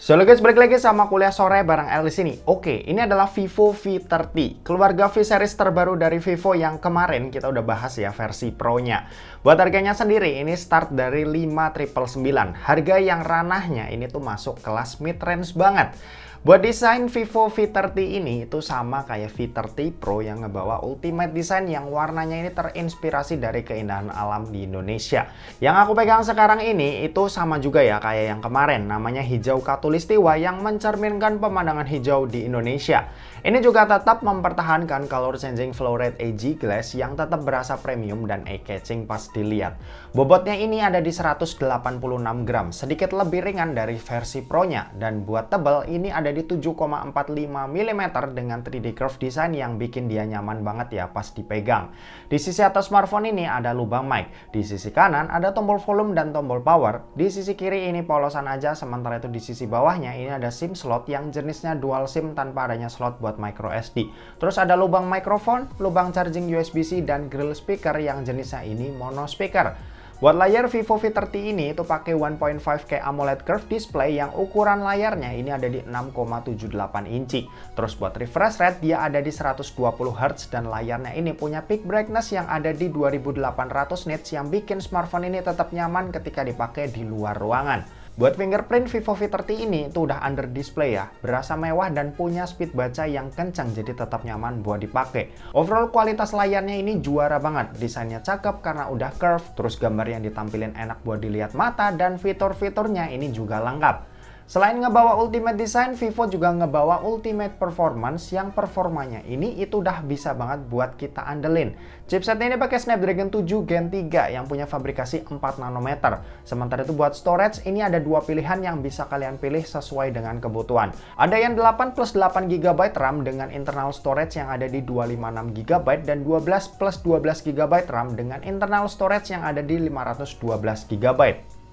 So guys, balik lagi sama kuliah sore bareng El di sini. Oke, ini adalah Vivo V30, keluarga V series terbaru dari Vivo yang kemarin kita udah bahas ya versi Pro-nya. Buat harganya sendiri, ini start dari 5.999. Harga yang ranahnya ini tuh masuk kelas mid-range banget. Buat desain Vivo V30 ini itu sama kayak V30 Pro yang ngebawa ultimate design yang warnanya ini terinspirasi dari keindahan alam di Indonesia. Yang aku pegang sekarang ini itu sama juga ya kayak yang kemarin, namanya hijau khatulistiwa yang mencerminkan pemandangan hijau di Indonesia. Ini juga tetap mempertahankan color changing flow red AG glass yang tetap berasa premium dan eye-catching pas dilihat. Bobotnya ini ada di 186 gram, sedikit lebih ringan dari versi Pro-nya, dan buat tebal ini ada di 7,45 mm dengan 3D curve design yang bikin dia nyaman banget ya pas dipegang. Di sisi atas smartphone ini ada lubang mic, di sisi kanan ada tombol volume dan tombol power, di sisi kiri ini polosan aja, sementara itu di sisi bawahnya ini ada SIM slot yang jenisnya dual SIM tanpa adanya slot buat micro SD. Terus ada lubang mikrofon, lubang charging USB-C dan grill speaker yang jenisnya ini mono speaker. Buat layar Vivo V30 ini itu pakai 1.5K AMOLED curve display yang ukuran layarnya ini ada di 6,78 inci. Terus buat refresh rate dia ada di 120 Hz dan layarnya ini punya peak brightness yang ada di 2800 nits yang bikin smartphone ini tetap nyaman ketika dipakai di luar ruangan. Buat fingerprint Vivo V30 ini itu udah under display ya, berasa mewah dan punya speed baca yang kencang jadi tetap nyaman buat dipakai. Overall kualitas layarnya ini juara banget, desainnya cakep karena udah curve, terus gambar yang ditampilin enak buat dilihat mata dan fitur-fiturnya ini juga lengkap. Selain ngebawa ultimate design, Vivo juga ngebawa ultimate performance yang performanya ini itu udah bisa banget buat kita andelin. Chipsetnya ini pakai Snapdragon 7 Gen 3 yang punya fabrikasi 4 nanometer. Sementara itu buat storage ini ada dua pilihan yang bisa kalian pilih sesuai dengan kebutuhan. Ada yang 8 plus 8 GB RAM dengan internal storage yang ada di 256 GB dan 12 plus 12 GB RAM dengan internal storage yang ada di 512 GB.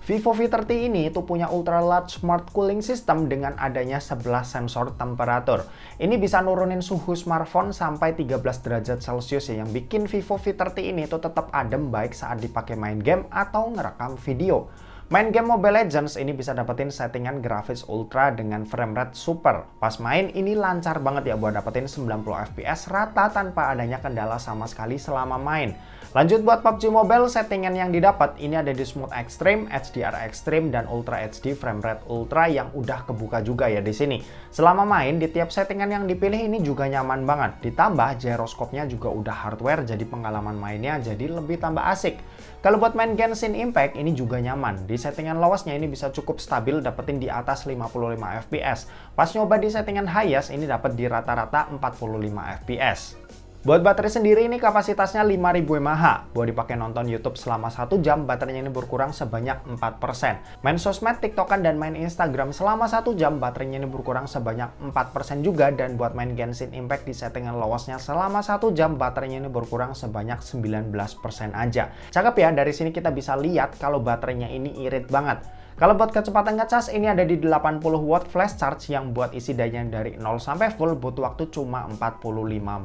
Vivo V30 ini itu punya ultra large smart cooling system dengan adanya 11 sensor temperatur. Ini bisa nurunin suhu smartphone sampai 13 derajat Celcius ya, yang bikin Vivo V30 ini itu tetap adem baik saat dipakai main game atau ngerekam video. Main game Mobile Legends ini bisa dapetin settingan grafis ultra dengan frame rate super. Pas main ini lancar banget ya buat dapetin 90 fps rata tanpa adanya kendala sama sekali selama main. Lanjut buat PUBG Mobile, settingan yang didapat ini ada di Smooth Extreme, HDR Extreme, dan Ultra HD frame rate ultra yang udah kebuka juga ya di sini. Selama main di tiap settingan yang dipilih ini juga nyaman banget. Ditambah gyroscope-nya juga udah hardware jadi pengalaman mainnya jadi lebih tambah asik. Kalau buat main Genshin Impact ini juga nyaman. Di settingan lowestnya ini bisa cukup stabil dapetin di atas 55 fps. Pas nyoba di settingan highest ini dapat di rata-rata 45 fps. Buat baterai sendiri ini kapasitasnya 5000 mAh. Buat dipakai nonton YouTube selama 1 jam, baterainya ini berkurang sebanyak 4%. Main sosmed, TikTokan, dan main Instagram selama 1 jam, baterainya ini berkurang sebanyak 4% juga. Dan buat main Genshin Impact di settingan lowestnya selama 1 jam, baterainya ini berkurang sebanyak 19% aja. Cakep ya, dari sini kita bisa lihat kalau baterainya ini irit banget. Kalau buat kecepatan ngecas ini ada di 80 watt flash charge yang buat isi dayanya dari 0 sampai full butuh waktu cuma 45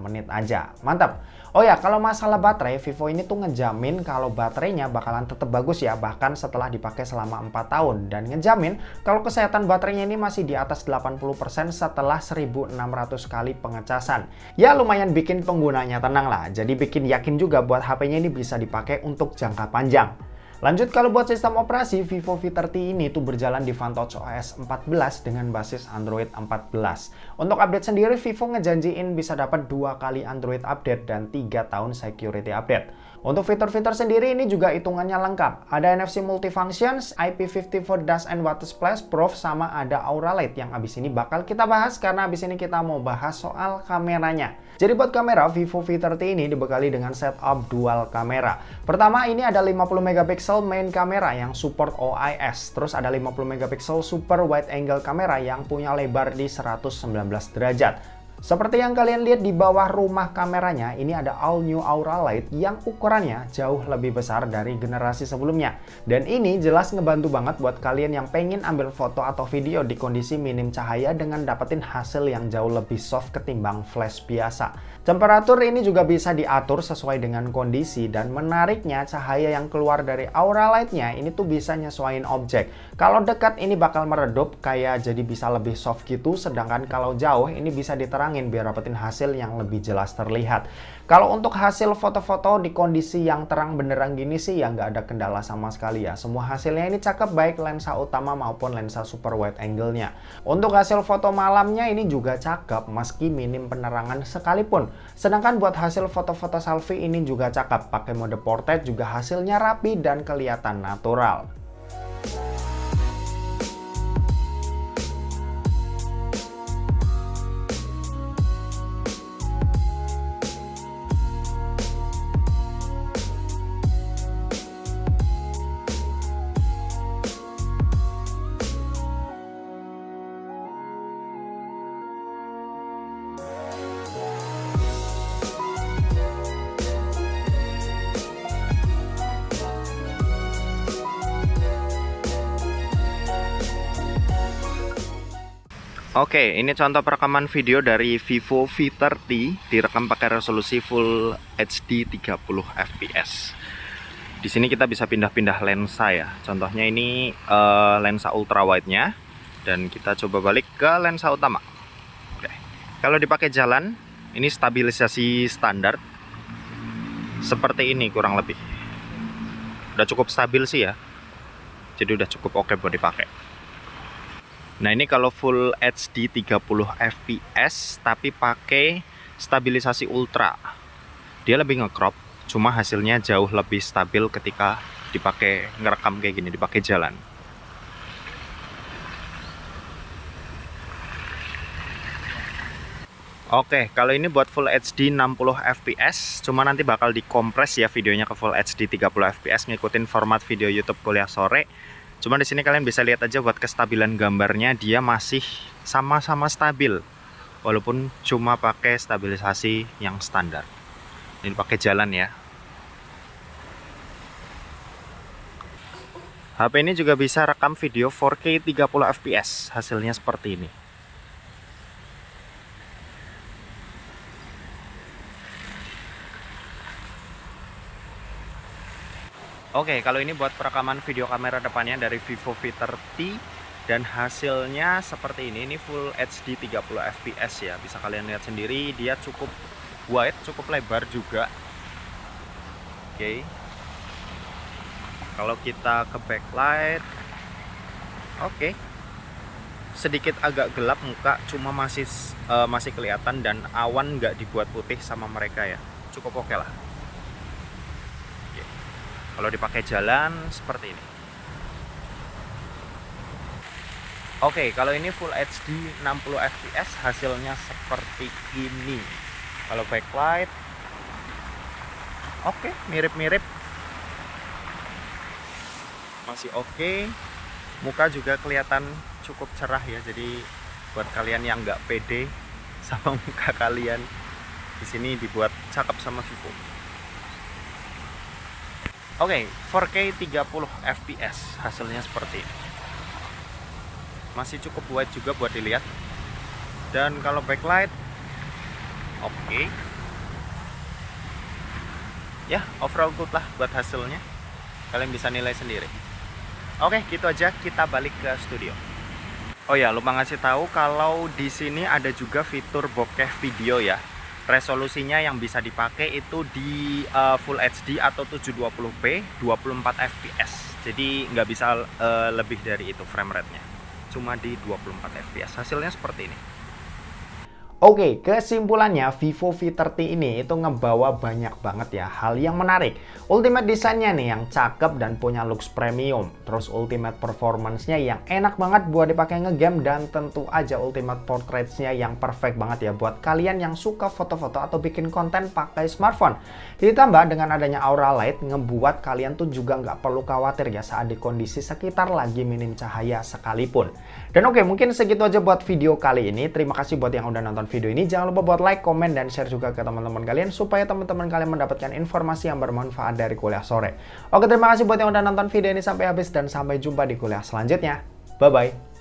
menit aja. Mantap. Oh ya, kalau masalah baterai, Vivo ini tuh ngejamin kalau baterainya bakalan tetap bagus ya, bahkan setelah dipakai selama 4 tahun. Dan ngejamin kalau kesehatan baterainya ini masih di atas 80% setelah 1600 kali pengecasan. Ya lumayan bikin penggunanya tenang lah, jadi bikin yakin juga buat HP-nya ini bisa dipakai untuk jangka panjang. Lanjut kalau buat sistem operasi, Vivo V30 ini tuh berjalan di Vantage OS 14 dengan basis Android 14. Untuk update sendiri, Vivo ngejanjiin bisa dapat 2 kali Android update dan 3 tahun security update. Untuk fitur-fitur sendiri ini juga hitungannya lengkap. Ada NFC Multifunctions, IP54 Dust and Water Splash Proof, sama ada Aura Light yang abis ini bakal kita bahas karena abis ini kita mau bahas soal kameranya. Jadi buat kamera, Vivo V30 ini dibekali dengan setup dual kamera. Pertama ini ada 50 megapiksel main kamera yang support OIS. Terus ada 50 megapiksel super wide angle kamera yang punya lebar di 119 derajat. Seperti yang kalian lihat di bawah rumah kameranya, ini ada all new Aura Light yang ukurannya jauh lebih besar dari generasi sebelumnya. Dan ini jelas ngebantu banget buat kalian yang pengen ambil foto atau video di kondisi minim cahaya dengan dapetin hasil yang jauh lebih soft ketimbang flash biasa. Temperatur ini juga bisa diatur sesuai dengan kondisi, dan menariknya cahaya yang keluar dari Aura Light-nya ini tuh bisa nyesuaiin objek. Kalau dekat ini bakal meredup kayak jadi bisa lebih soft gitu, sedangkan kalau jauh ini bisa diterangin biar dapetin hasil yang lebih jelas terlihat. Kalau untuk hasil foto-foto di kondisi yang terang benderang gini sih ya nggak ada kendala sama sekali ya. Semua hasilnya ini cakep baik lensa utama maupun lensa super wide angle-nya. Untuk hasil foto malamnya ini juga cakep meski minim penerangan sekalipun. Sedangkan buat hasil foto-foto selfie ini juga cakep, pakai mode portrait juga hasilnya rapi dan kelihatan natural. Oke, ini contoh perekaman video dari Vivo V30 direkam pakai resolusi Full HD 30 fps. Di sini kita bisa pindah-pindah lensa ya. Contohnya ini lensa ultra wide-nya, dan kita coba balik ke lensa utama. Oke. Kalau dipakai jalan, ini stabilisasi standar seperti ini kurang lebih. Udah cukup stabil sih ya. Jadi udah cukup oke buat dipakai. Nah, ini kalau Full HD 30 fps tapi pakai stabilisasi ultra, dia lebih nge-crop, cuma hasilnya jauh lebih stabil ketika dipakai ngerekam kayak gini, dipakai jalan. Oke, kalau ini buat Full HD 60 fps, cuma nanti bakal dikompres ya videonya ke Full HD 30 fps, ngikutin format video YouTube kuliah sore. Cuma di sini kalian bisa lihat aja buat kestabilan gambarnya, dia masih sama-sama stabil walaupun cuma pakai stabilisasi yang standar. Ini pakai jalan ya. HP ini juga bisa rekam video 4K 30 fps, hasilnya seperti ini. Oke, kalau ini buat perekaman video kamera depannya dari Vivo V30, dan hasilnya seperti ini. Ini Full HD 30 fps ya, bisa kalian lihat sendiri, dia cukup wide, cukup lebar juga. Oke, kalau kita ke backlight, oke, sedikit agak gelap muka, cuma masih kelihatan, dan awan nggak dibuat putih sama mereka ya, cukup oke lah. Kalau dipakai jalan seperti ini. Oke, kalau ini Full HD 60 fps hasilnya seperti ini. Kalau backlight, oke, mirip-mirip, masih oke. Muka juga kelihatan cukup cerah ya. Jadi buat kalian yang nggak pede sama muka kalian, di sini dibuat cakep sama Vivo. Oke, 4K 30 fps hasilnya seperti ini. Masih cukup wide juga buat dilihat. Dan kalau backlight, oke. Ya, overall good lah buat hasilnya. Kalian bisa nilai sendiri. Oke, gitu aja, kita balik ke studio. Oh ya, lupa ngasih tahu kalau di sini ada juga fitur bokeh video ya. Resolusinya yang bisa dipakai itu di Full HD atau 720p 24 fps. Jadi nggak bisa lebih dari itu frame rate-nya. Cuma di 24 fps. Hasilnya seperti ini. Oke, kesimpulannya Vivo V30 ini itu ngebawa banyak banget ya hal yang menarik. Ultimate desainnya nih yang cakep dan punya looks premium. Terus ultimate performance-nya yang enak banget buat dipakai ngegame, dan tentu aja ultimate portraits-nya yang perfect banget ya buat kalian yang suka foto-foto atau bikin konten pakai smartphone. Ditambah dengan adanya Aura Light ngebuat kalian tuh juga nggak perlu khawatir ya saat di kondisi sekitar lagi minim cahaya sekalipun. Dan oke, mungkin segitu aja buat video kali ini. Terima kasih buat yang udah nonton video ini. Jangan lupa buat like, komen, dan share juga ke teman-teman kalian supaya teman-teman kalian mendapatkan informasi yang bermanfaat dari kuliah sore. Oke, terima kasih buat yang udah nonton video ini sampai habis dan sampai jumpa di kuliah selanjutnya. Bye-bye.